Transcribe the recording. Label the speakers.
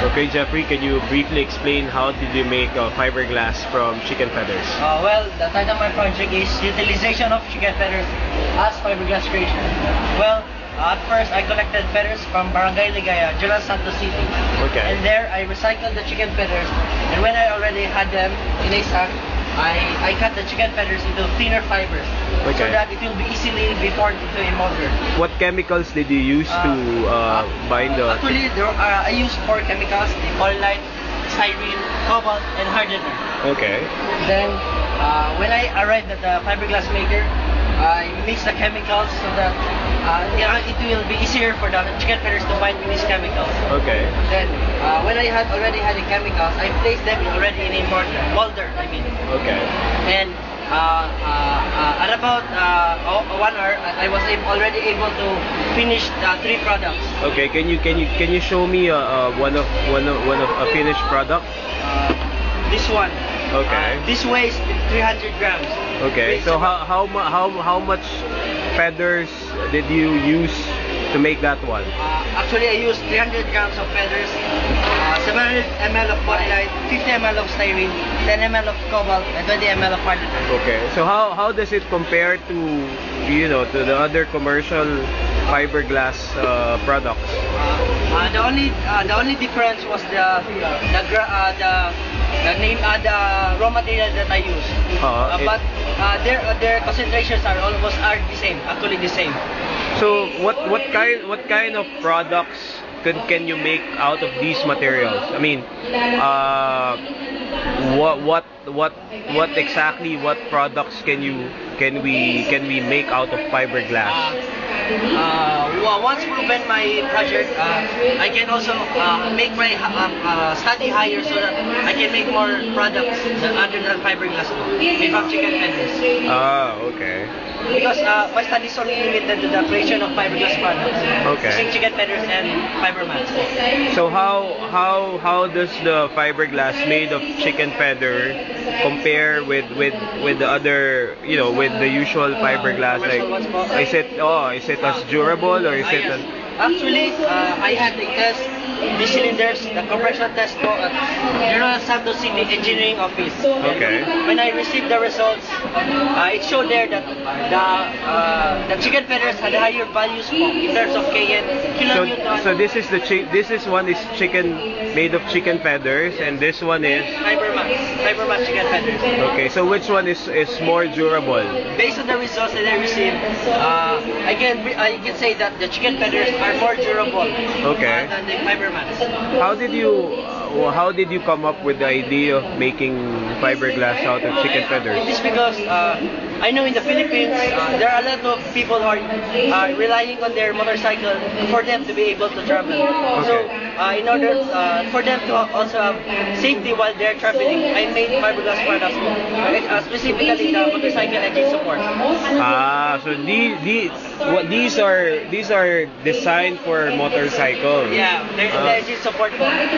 Speaker 1: Okay, Jeffrey, can you briefly explain how did you make fiberglass from chicken feathers?
Speaker 2: Well, the title of my project is Utilization of Chicken Feathers as Fiberglass Creation. Well, at first I collected feathers from Barangay Ligaya, General Santos City.
Speaker 1: Okay.
Speaker 2: And there I recycled the chicken feathers, and when I already had them in a sack, I cut the chicken feathers into thinner fibers,
Speaker 1: okay,
Speaker 2: so that it will be easily be poured into a molder.
Speaker 1: What chemicals did you use to bind the...
Speaker 2: Actually, I used 4 chemicals: the polylight, styrene, cobalt, and hardener.
Speaker 1: Okay.
Speaker 2: Then, when I arrived at the fiberglass maker, I mixed the chemicals so that it will be easier for the chicken feathers to bind with these chemicals.
Speaker 1: Okay.
Speaker 2: Then, when I had already had the chemicals, I placed them already in a molder.
Speaker 1: Okay.
Speaker 2: And at about 1 hour, I was already able to finish the 3 products.
Speaker 1: Okay. Can you show me one of a finished product?
Speaker 2: This one.
Speaker 1: Okay.
Speaker 2: This weighs 300 grams.
Speaker 1: Okay. So how much feathers did you use to make that one?
Speaker 2: Actually, I used 300 grams of feathers, 700 ml of polylight, 50 ml of styrene, 10 ml of cobalt, and 20 ml of hardener.
Speaker 1: Okay. So how does it compare to to the other commercial fiberglass products?
Speaker 2: The only difference was the raw material that I used. But their concentrations are the same. Actually, the same.
Speaker 1: So what kind of products can you make out of these materials? I mean, what exactly what products can we make out of fiberglass?
Speaker 2: Once proven my project, I can also make my study higher so that I can make more products other than fiberglass made from chicken feathers.
Speaker 1: Okay.
Speaker 2: Because my study is only limited to the creation of fiberglass products.
Speaker 1: Okay.
Speaker 2: Using chicken feathers and fiber mats.
Speaker 1: So how does the fiberglass made of chicken feather compare with the other with the usual fiberglass? Like, is it as durable or is it as...
Speaker 2: Actually, I had the test, the cylinders, the compression test ko at General Santos City Engineering Office.
Speaker 1: Okay.
Speaker 2: When I received the results, it showed there that the chicken feathers had higher values in terms of KN, kilonewton.
Speaker 1: So this is one is chicken made of chicken feathers, and this one is
Speaker 2: fiber mass chicken feathers.
Speaker 1: Okay. So which one is more durable?
Speaker 2: Based on the results that I received, I can say that the chicken feathers are more durable than the fiber mats.
Speaker 1: How did you come up with the idea of making fiberglass out of chicken feathers?
Speaker 2: It is because I know in the Philippines there are a lot of people who are relying on their motorcycle for them to be able to travel.
Speaker 1: Okay.
Speaker 2: So in order for them to also have safety while they're traveling, I made fiberglass products, specifically the motorcycle engine support.
Speaker 1: So these are designed for motorcycles.
Speaker 2: Yeah, the engine support.